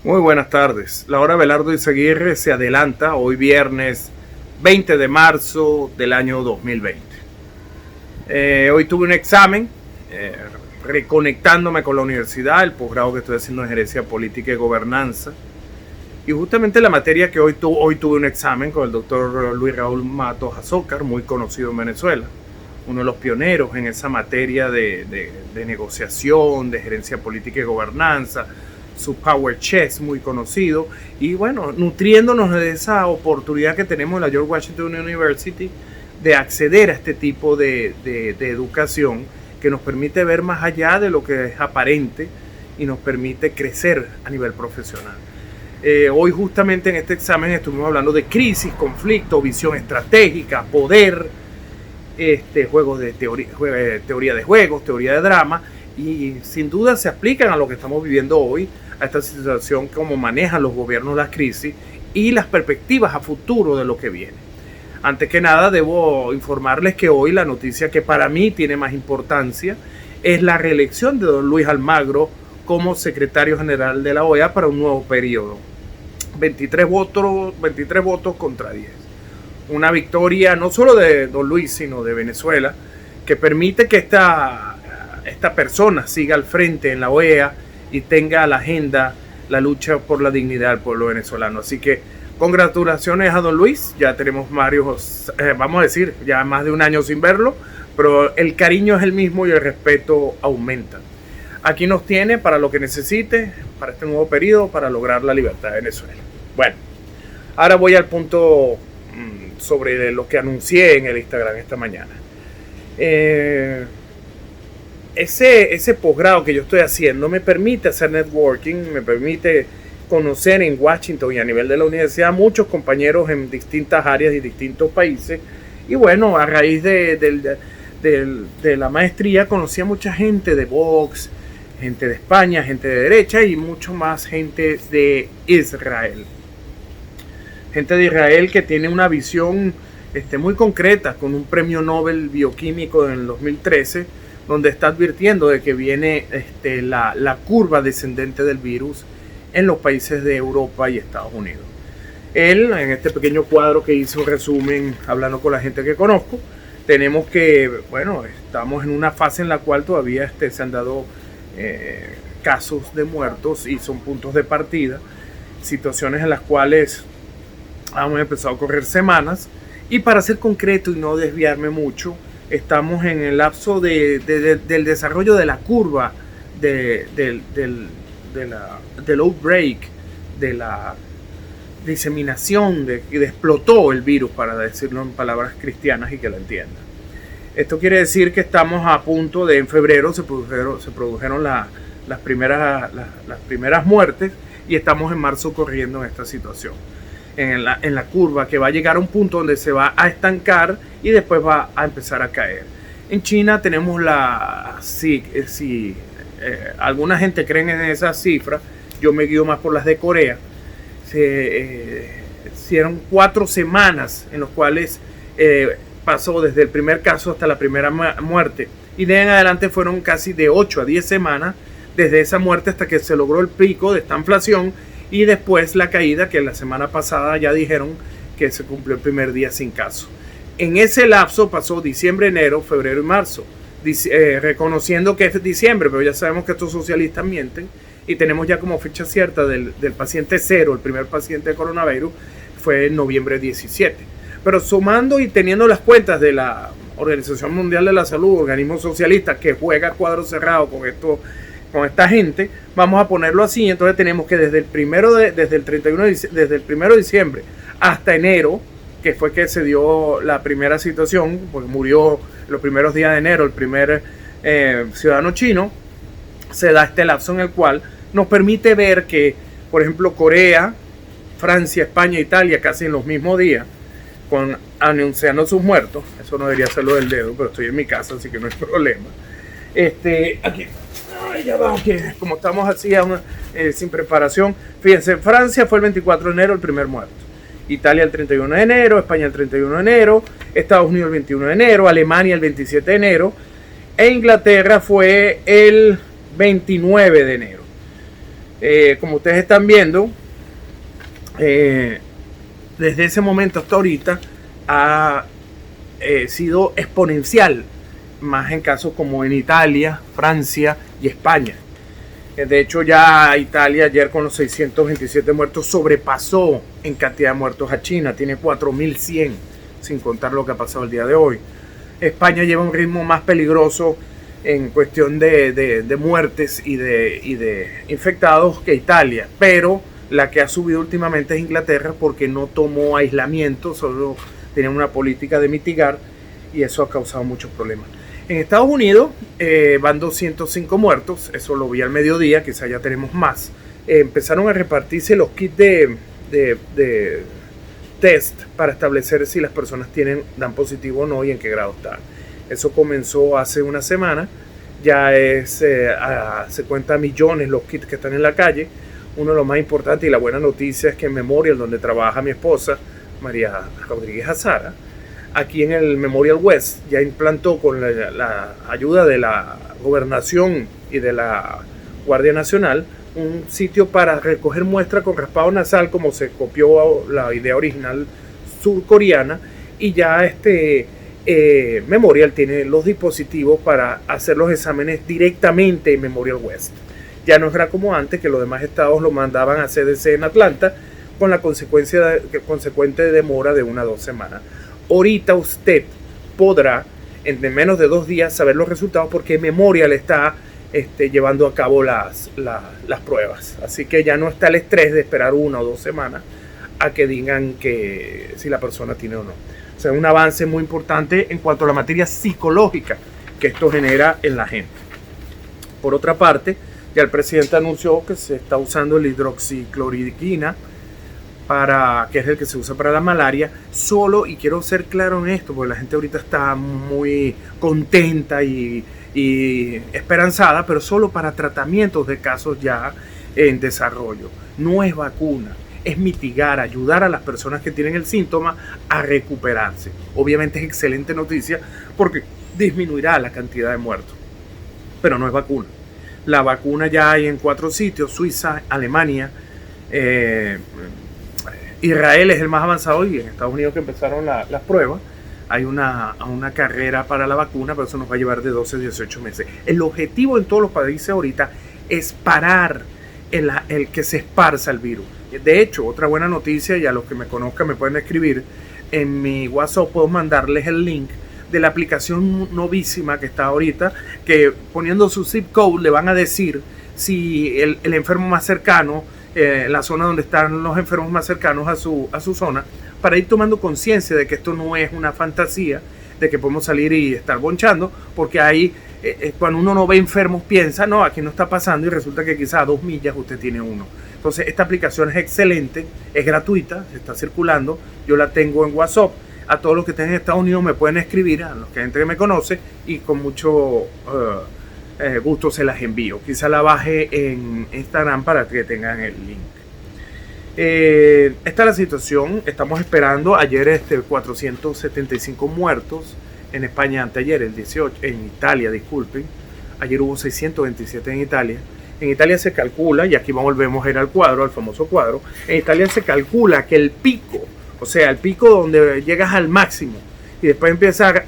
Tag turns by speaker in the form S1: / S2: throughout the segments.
S1: Muy buenas tardes. La hora Belardo Izaguirre se adelanta hoy viernes 20 de marzo del año 2020. Hoy tuve un examen reconectándome con la universidad, el posgrado que estoy haciendo en Gerencia Política y Gobernanza. Y justamente la materia que hoy tuve un examen con el doctor Luis Raúl Matos Azócar, muy conocido en Venezuela, uno de los pioneros en esa materia de negociación, de gerencia política y gobernanza, su Power Chess muy conocido, y bueno, nutriéndonos de esa oportunidad que tenemos en la George Washington University de acceder a este tipo de educación que nos permite ver más allá de lo que es aparente y nos permite crecer a nivel profesional. Hoy justamente en este examen estuvimos hablando de crisis, conflicto, visión estratégica, poder, juegos de teoría de juegos, teoría de drama, y sin duda se aplican a lo que estamos viviendo hoy, a esta situación, cómo manejan los gobiernos las crisis y las perspectivas a futuro de lo que viene. Antes que nada, debo informarles que hoy la noticia que para mí tiene más importancia es la reelección de don Luis Almagro como secretario general de la OEA para un nuevo periodo. 23 votos contra 10. Una victoria no solo de don Luis, sino de Venezuela, que permite que esta persona siga al frente en la OEA y tenga a la agenda la lucha por la dignidad del pueblo venezolano. Así que congratulaciones a don Luis. Ya tenemos varios, vamos a decir, ya más de un año sin verlo, pero el cariño es el mismo y el respeto aumenta. Aquí nos tiene para lo que necesite, para este nuevo periodo, para lograr la libertad de Venezuela. Bueno, ahora voy al punto sobre lo que anuncié en el Instagram esta mañana. Ese posgrado que yo estoy haciendo me permite hacer networking, me permite conocer en Washington y a nivel de la universidad muchos compañeros en distintas áreas y distintos países. Y bueno, a raíz de la maestría conocí a mucha gente de Vox, gente de España, gente de derecha y mucho más gente de Israel. Gente de Israel que tiene una visión muy concreta, con un premio Nobel bioquímico en el 2013, donde está advirtiendo de que viene la curva descendente del virus en los países de Europa y Estados Unidos. Él, en este pequeño cuadro que hice un resumen hablando con la gente que conozco, tenemos que, bueno, estamos en una fase en la cual todavía se han dado casos de muertos y son puntos de partida, situaciones en las cuales hemos empezado a correr semanas. Y para ser concreto y no desviarme mucho, estamos en el lapso del desarrollo de la curva del outbreak, de la diseminación, que explotó el virus, para decirlo en palabras cristianas y que lo entiendan. Esto quiere decir que estamos a punto de, en febrero se produjeron las primeras muertes y estamos en marzo corriendo en esta situación. En la curva que va a llegar a un punto donde se va a estancar y después va a empezar a caer. En China tenemos alguna gente cree en esas cifras, yo me guío más por las de Corea. Hicieron 4 semanas en las cuales pasó desde el primer caso hasta la primera muerte, y de en adelante fueron casi de 8 a 10 semanas desde esa muerte hasta que se logró el pico de esta inflación. Y después la caída, que la semana pasada ya dijeron que se cumplió el primer día sin caso. En ese lapso pasó diciembre, enero, febrero y marzo, reconociendo que es diciembre, pero ya sabemos que estos socialistas mienten, y tenemos ya como fecha cierta del paciente cero, el primer paciente de coronavirus, fue en noviembre 17. Pero sumando y teniendo las cuentas de la Organización Mundial de la Salud, organismo socialista que juega cuadro cerrado con esta gente, vamos a ponerlo así. Entonces tenemos que desde el 1 de diciembre hasta enero, que fue que se dio la primera situación, porque murió los primeros días de enero el primer ciudadano chino, se da este lapso en el cual nos permite ver que, por ejemplo, Corea, Francia, España, Italia, casi en los mismos días, anunciando sus muertos. Eso no debería hacerlo del dedo, pero estoy en mi casa, así que no hay problema. Aquí. Ya vamos, que como estamos así sin preparación, fíjense, Francia fue el 24 de enero el primer muerto, Italia el 31 de enero, España el 31 de enero, Estados Unidos el 21 de enero, Alemania el 27 de enero e Inglaterra fue el 29 de enero. Como ustedes están viendo, desde ese momento hasta ahorita ha sido exponencial, más en casos como en Italia, Francia y España. De hecho, ya Italia ayer con los 627 muertos sobrepasó en cantidad de muertos a China, tiene 4.100, sin contar lo que ha pasado el día de hoy. España lleva un ritmo más peligroso en cuestión de muertes y de infectados que Italia, pero la que ha subido últimamente es Inglaterra porque no tomó aislamiento, solo tenía una política de mitigar y eso ha causado muchos problemas. En Estados Unidos van 205 muertos, eso lo vi al mediodía, quizá ya tenemos más. Empezaron a repartirse los kits de test para establecer si las personas dan positivo o no y en qué grado están. Eso comenzó hace una semana, ya se cuenta millones los kits que están en la calle. Uno de los más importantes y la buena noticia es que en Memorial, donde trabaja mi esposa, María Rodríguez Azara, aquí en el Memorial West ya implantó con la ayuda de la gobernación y de la Guardia Nacional un sitio para recoger muestra con raspado nasal, como se copió la idea original surcoreana, y ya Memorial tiene los dispositivos para hacer los exámenes directamente en Memorial West. Ya no era como antes, que los demás estados lo mandaban a CDC en Atlanta, con la consecuente demora de 1 a 2 semanas. Ahorita usted podrá en menos de 2 días saber los resultados porque Memorial está llevando a cabo las pruebas. Así que ya no está el estrés de esperar 1 o 2 semanas a que digan que si la persona tiene o no. O sea, un avance muy importante en cuanto a la materia psicológica que esto genera en la gente. Por otra parte, ya el presidente anunció que se está usando el hidroxicloroquina, que es el que se usa para la malaria, solo, y quiero ser claro en esto, porque la gente ahorita está muy contenta y esperanzada, pero solo para tratamientos de casos ya en desarrollo. No es vacuna, es mitigar, ayudar a las personas que tienen el síntoma a recuperarse. Obviamente es excelente noticia porque disminuirá la cantidad de muertos, pero no es vacuna. La vacuna ya hay en 4 sitios: Suiza, Alemania, Israel es el más avanzado, y en Estados Unidos, que empezaron las pruebas. Hay una carrera para la vacuna, pero eso nos va a llevar de 12 a 18 meses. El objetivo en todos los países ahorita es parar el que se esparza el virus. De hecho, otra buena noticia, y a los que me conozcan me pueden escribir en mi WhatsApp, puedo mandarles el link de la aplicación novísima que está ahorita, que poniendo su zip code le van a decir si el enfermo más cercano, la zona donde están los enfermos más cercanos a su zona, para ir tomando conciencia de que esto no es una fantasía, de que podemos salir y estar bonchando, porque ahí cuando uno no ve enfermos piensa, no, aquí no está pasando, y resulta que quizás a 2 millas usted tiene uno. Entonces esta aplicación es excelente, es gratuita, se está circulando, yo la tengo en WhatsApp. A todos los que estén en Estados Unidos me pueden escribir, a los que gente que me conoce, y con mucho gusto se las envío. Quizá la baje en Instagram para que tengan el link. Esta es la situación. Estamos esperando. Ayer 475 muertos en España, anteayer el 18, en Italia, disculpen. Ayer hubo 627 en Italia. En Italia se calcula, y aquí volvemos a ir al cuadro, al famoso cuadro. En Italia se calcula que el pico, o sea, el pico donde llegas al máximo y después empieza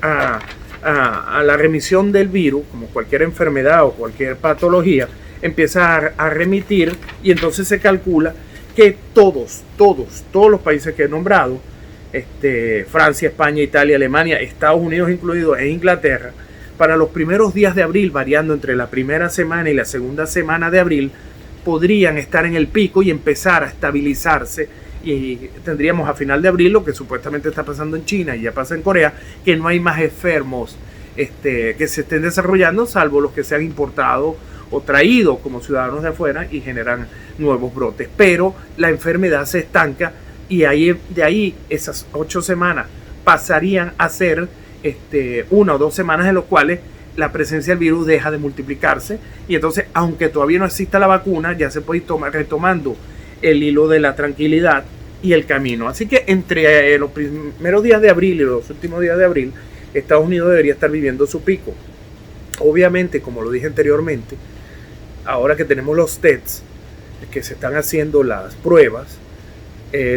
S1: a la remisión del virus, como cualquier enfermedad o cualquier patología, empieza a remitir, y entonces se calcula que todos los países que he nombrado, Francia, España, Italia, Alemania, Estados Unidos incluido, e Inglaterra, para los primeros días de abril, variando entre la primera semana y la segunda semana de abril, podrían estar en el pico y empezar a estabilizarse, y tendríamos a final de abril lo que supuestamente está pasando en China y ya pasa en Corea, que no hay más enfermos que se estén desarrollando, salvo los que se han importado o traído como ciudadanos de afuera y generan nuevos brotes. Pero la enfermedad se estanca, y de ahí esas 8 semanas pasarían a ser 1 o 2 semanas en las cuales la presencia del virus deja de multiplicarse, y entonces, aunque todavía no exista la vacuna, ya se puede ir retomando el hilo de la tranquilidad y el camino. Así que entre los primeros días de abril y los últimos días de abril, Estados Unidos debería estar viviendo su pico. Obviamente, como lo dije anteriormente, ahora que tenemos los tests, que se están haciendo las pruebas,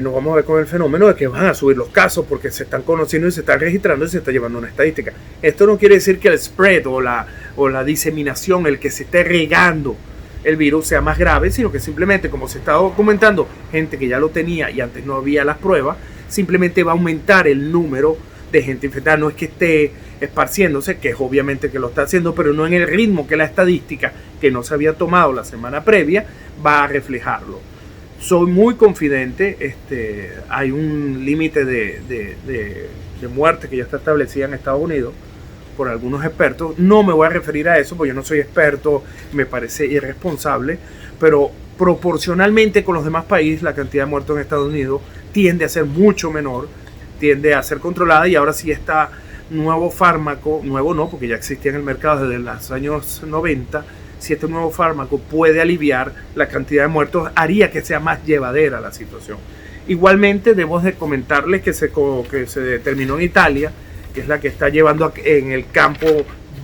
S1: nos vamos a ver con el fenómeno de que van a subir los casos porque se están conociendo y se están registrando y se está llevando una estadística. Esto no quiere decir que el spread o la diseminación, el que se esté regando el virus sea más grave, sino que simplemente, como se está documentando, gente que ya lo tenía y antes no había las pruebas, simplemente va a aumentar el número de gente infectada. No es que esté esparciéndose, que es obviamente que lo está haciendo, pero no en el ritmo que la estadística, que no se había tomado la semana previa, va a reflejarlo. Soy muy confidente, hay un límite de muerte que ya está establecida en Estados Unidos por algunos expertos. No me voy a referir a eso porque yo no soy experto, me parece irresponsable, pero proporcionalmente con los demás países la cantidad de muertos en Estados Unidos tiende a ser mucho menor, tiende a ser controlada, y ahora sí está nuevo fármaco, nuevo no, porque ya existía en el mercado desde los años 90, si este nuevo fármaco puede aliviar la cantidad de muertos, haría que sea más llevadera la situación. Igualmente, debo de comentarles que se determinó en Italia, que es la que está llevando en el campo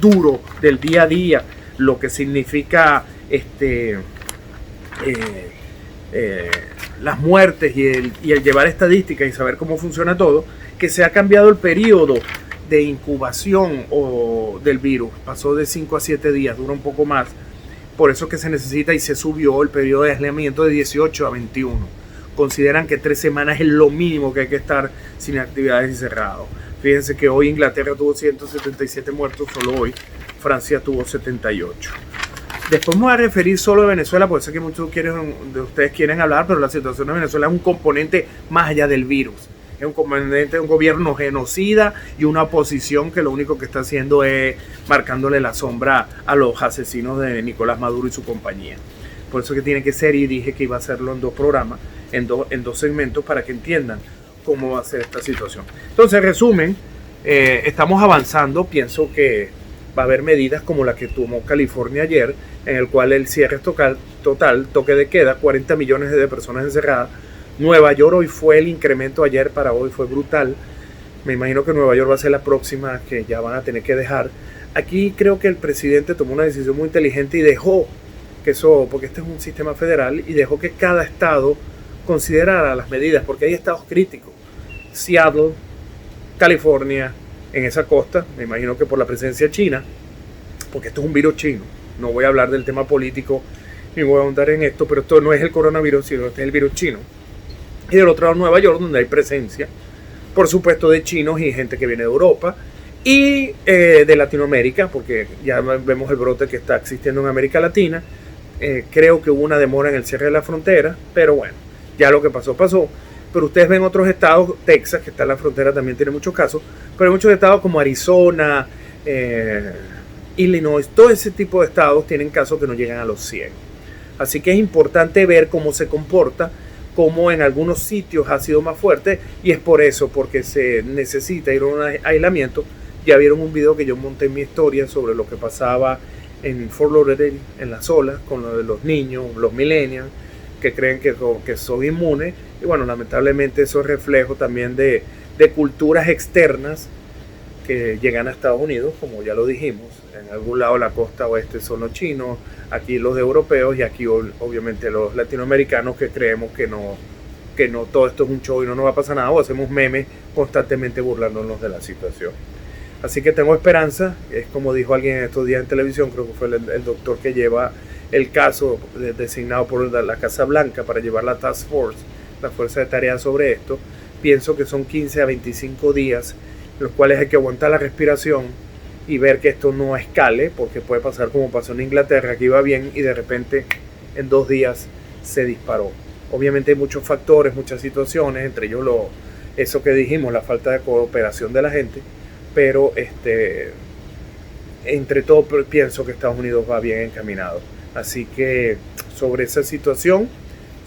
S1: duro del día a día, lo que significa las muertes y el llevar estadísticas y saber cómo funciona todo, que se ha cambiado el periodo de incubación del virus. Pasó de 5 a 7 días, dura un poco más. Por eso que se necesita y se subió el periodo de aislamiento de 18 a 21. Consideran que 3 semanas es lo mínimo que hay que estar sin actividades y cerrado. Fíjense que hoy Inglaterra tuvo 177 muertos, solo hoy. Francia tuvo 78. Después me voy a referir solo a Venezuela, porque sé que muchos de ustedes quieren hablar, pero la situación de Venezuela es un componente más allá del virus. Es un componente de un gobierno genocida y una oposición que lo único que está haciendo es marcándole la sombra a los asesinos de Nicolás Maduro y su compañía. Por eso que tiene que ser, y dije que iba a hacerlo en 2 programas, en dos segmentos, para que entiendan cómo va a ser esta situación. Entonces, resumen, estamos avanzando. Pienso que va a haber medidas como la que tomó California ayer, en el cual el cierre total, toque de queda, 40 millones de personas encerradas. Nueva York hoy fue el incremento, ayer para hoy fue brutal. Me imagino que Nueva York va a ser la próxima que ya van a tener que dejar. Aquí creo que el presidente tomó una decisión muy inteligente y dejó que eso, porque este es un sistema federal, y dejó que cada estado considerara las medidas, porque hay estados críticos. Seattle, California, en esa costa, me imagino que por la presencia china, porque esto es un virus chino. No voy a hablar del tema político ni voy a ahondar en esto, pero esto no es el coronavirus, sino este es el virus chino. Y del otro lado, Nueva York, donde hay presencia, por supuesto, de chinos y gente que viene de Europa y de Latinoamérica, porque ya vemos el brote que está existiendo en América Latina. Creo que hubo una demora en el cierre de la frontera, pero bueno, ya lo que pasó, pasó. Pero ustedes ven otros estados, Texas, que está en la frontera, también tiene muchos casos, pero hay muchos estados como Arizona, Illinois, todo ese tipo de estados tienen casos que no llegan a los 100. Así que es importante ver cómo se comporta, cómo en algunos sitios ha sido más fuerte, y es por eso, porque se necesita ir a un aislamiento. Ya vieron un video que yo monté en mi historia sobre lo que pasaba en Fort Lauderdale, en las olas, con lo de los niños, los millennials, que creen que son inmunes. Y bueno, lamentablemente eso es reflejo también de culturas externas que llegan a Estados Unidos, como ya lo dijimos. En algún lado de la costa oeste son los chinos, aquí los europeos, y aquí obviamente los latinoamericanos, que creemos que no todo esto es un show y no nos va a pasar nada, o hacemos memes constantemente burlándonos de la situación. Así que tengo esperanza. Es como dijo alguien estos días en televisión, creo que fue el doctor que lleva el caso designado por la Casa Blanca para llevar la Task Force, la fuerza de tarea sobre esto. Pienso que son 15 a 25 días en los cuales hay que aguantar la respiración y ver que esto no escale, porque puede pasar como pasó en Inglaterra, que iba bien y de repente en 2 días se disparó. Obviamente hay muchos factores, muchas situaciones, entre ellos eso que dijimos, la falta de cooperación de la gente, pero entre todo pienso que Estados Unidos va bien encaminado. Así que sobre esa situación,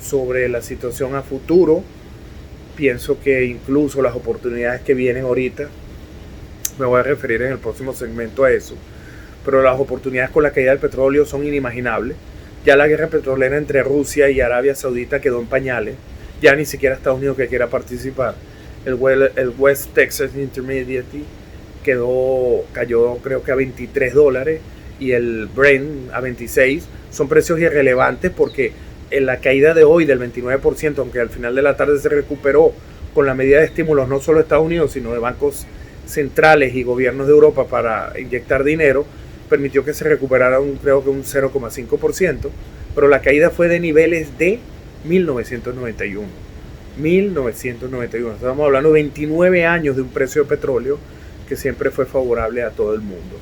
S1: sobre la situación a futuro, pienso que incluso las oportunidades que vienen ahorita, me voy a referir en el próximo segmento a eso, pero las oportunidades con la caída del petróleo son inimaginables. Ya la guerra petrolera entre Rusia y Arabia Saudita quedó en pañales, ya ni siquiera Estados Unidos que quiera participar. El West Texas Intermediate cayó creo que a $23, y el Brent a 26. Son precios irrelevantes porque en la caída de hoy del 29%, aunque al final de la tarde se recuperó con la medida de estímulos no solo de Estados Unidos, sino de bancos centrales y gobiernos de Europa para inyectar dinero, permitió que se recuperara creo que un 0,5%, pero la caída fue de niveles de 1991. 1991. Estamos hablando de 29 años de un precio de petróleo que siempre fue favorable a todo el mundo.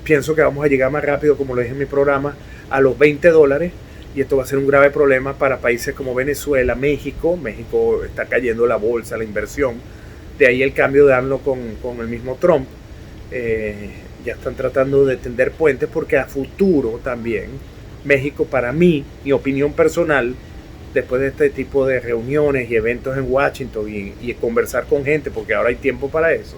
S1: Pienso que vamos a llegar más rápido, como lo dije en mi programa, a los $20, y esto va a ser un grave problema para países como Venezuela, México. México está cayendo la bolsa, la inversión. De ahí el cambio de AMLO con el mismo Trump. Ya están tratando de tender puentes porque a futuro también México, para mí, mi opinión personal, después de este tipo de reuniones y eventos en Washington y conversar con gente, porque ahora hay tiempo para eso,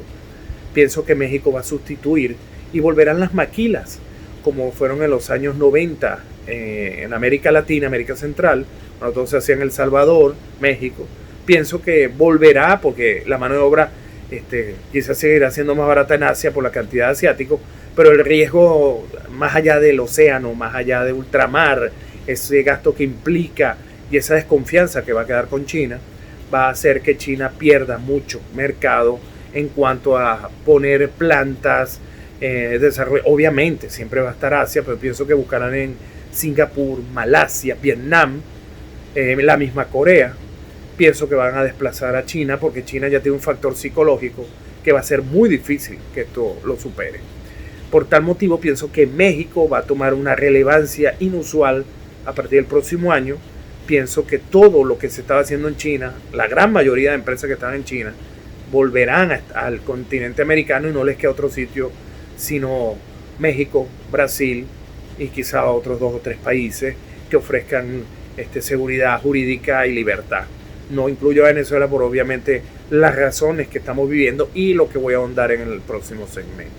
S1: pienso que México va a sustituir y volverán las maquilas, como fueron en los años 90 en América Latina, América Central, cuando todo se hacía en El Salvador, México. Pienso que volverá porque la mano de obra quizás seguirá siendo más barata en Asia por la cantidad de asiáticos, pero el riesgo más allá del océano, más allá de ultramar, ese gasto que implica y esa desconfianza que va a quedar con China, va a hacer que China pierda mucho mercado en cuanto a poner plantas, desarrollo. Obviamente siempre va a estar Asia, pero pienso que buscarán en Singapur, Malasia, Vietnam, la misma Corea. Pienso que van a desplazar a China porque China ya tiene un factor psicológico que va a ser muy difícil que esto lo supere. Por tal motivo pienso que México va a tomar una relevancia inusual a partir del próximo año. Pienso que todo lo que se estaba haciendo en China, la gran mayoría de empresas que estaban en China, volverán al continente americano y no les queda otro sitio sino México, Brasil y quizá otros 2 o 3 países que ofrezcan seguridad jurídica y libertad. No incluyo a Venezuela por obviamente las razones que estamos viviendo y lo que voy a ahondar en el próximo segmento.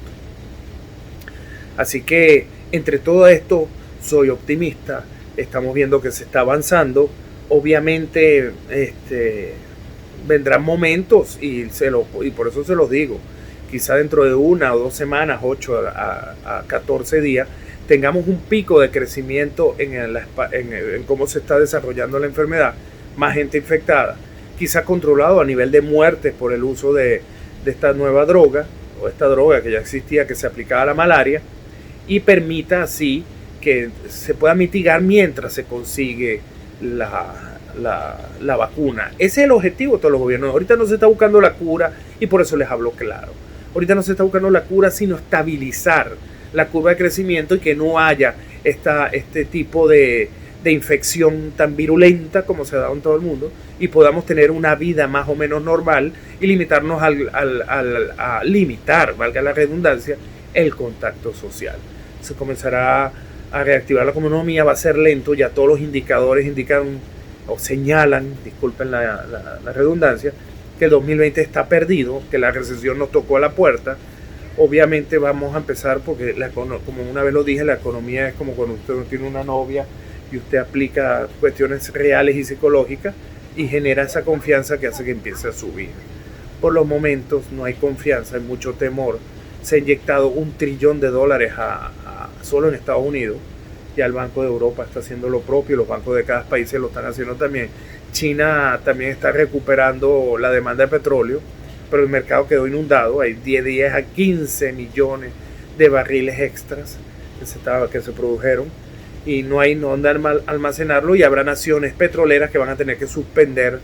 S1: Así que entre todo esto soy optimista. Estamos viendo que se está avanzando. Obviamente vendrán momentos y por eso se los digo. Quizá dentro de 1 o 2 semanas, 8 a 14 días, tengamos un pico de crecimiento en cómo se está desarrollando la enfermedad. Más gente infectada, quizá controlado a nivel de muertes por el uso de esta nueva droga, o esta droga que ya existía, que se aplicaba a la malaria, y permita así que se pueda mitigar mientras se consigue la vacuna. Ese es el objetivo de todos los gobiernos. Ahorita no se está buscando la cura y por eso les hablo claro. Ahorita no se está buscando la cura, sino estabilizar la curva de crecimiento y que no haya este tipo de infección tan virulenta como se da en todo el mundo y podamos tener una vida más o menos normal y limitarnos a limitar, valga la redundancia, el contacto social. Se comenzará a reactivar la economía, va a ser lento, ya todos los indicadores indican o señalan, disculpen la redundancia, que el 2020 está perdido, que la recesión nos tocó a la puerta. Obviamente vamos a empezar porque, como una vez lo dije, la economía es como cuando usted no tiene una novia y usted aplica cuestiones reales y psicológicas y genera esa confianza que hace que empiece a subir. Por los momentos no hay confianza, hay mucho temor. Se ha inyectado $1 trillón solo en Estados Unidos. Ya el Banco de Europa está haciendo lo propio, los bancos de cada país lo están haciendo también. China también está recuperando la demanda de petróleo, pero el mercado quedó inundado. Hay 10 a 15 millones de barriles extras que se produjeron y no hay dónde almacenarlo, y habrá naciones petroleras que van a tener que suspender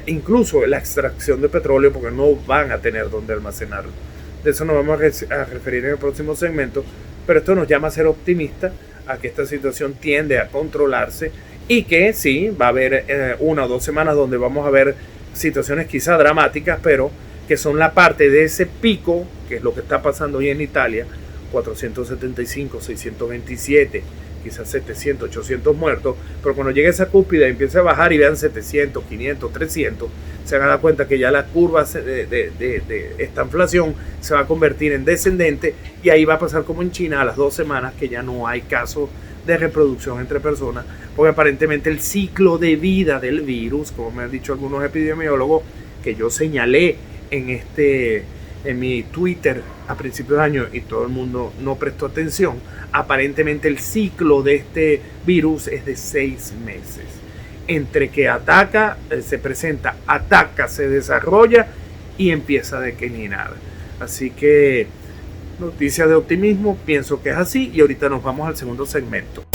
S1: incluso la extracción de petróleo porque no van a tener dónde almacenarlo. De eso nos vamos a referir en el próximo segmento, pero esto nos llama a ser optimistas, a que esta situación tiende a controlarse y que sí, va a haber 1 o 2 semanas donde vamos a ver situaciones quizá dramáticas, pero que son la parte de ese pico, que es lo que está pasando hoy en Italia, 475, 627, quizás 700, 800 muertos, pero cuando llegue esa cúspide y empiece a bajar y vean 700, 500, 300, se van a dar cuenta que ya la curva de esta inflación se va a convertir en descendente y ahí va a pasar como en China a las 2 semanas que ya no hay casos de reproducción entre personas, porque aparentemente el ciclo de vida del virus, como me han dicho algunos epidemiólogos que yo señalé en en mi Twitter a principios de año y todo el mundo no prestó atención, aparentemente el ciclo de este virus es de 6 meses. Entre que ataca, se presenta, ataca, se desarrolla y empieza a declinar. Así que noticia de optimismo, pienso que es así y ahorita nos vamos al segundo segmento.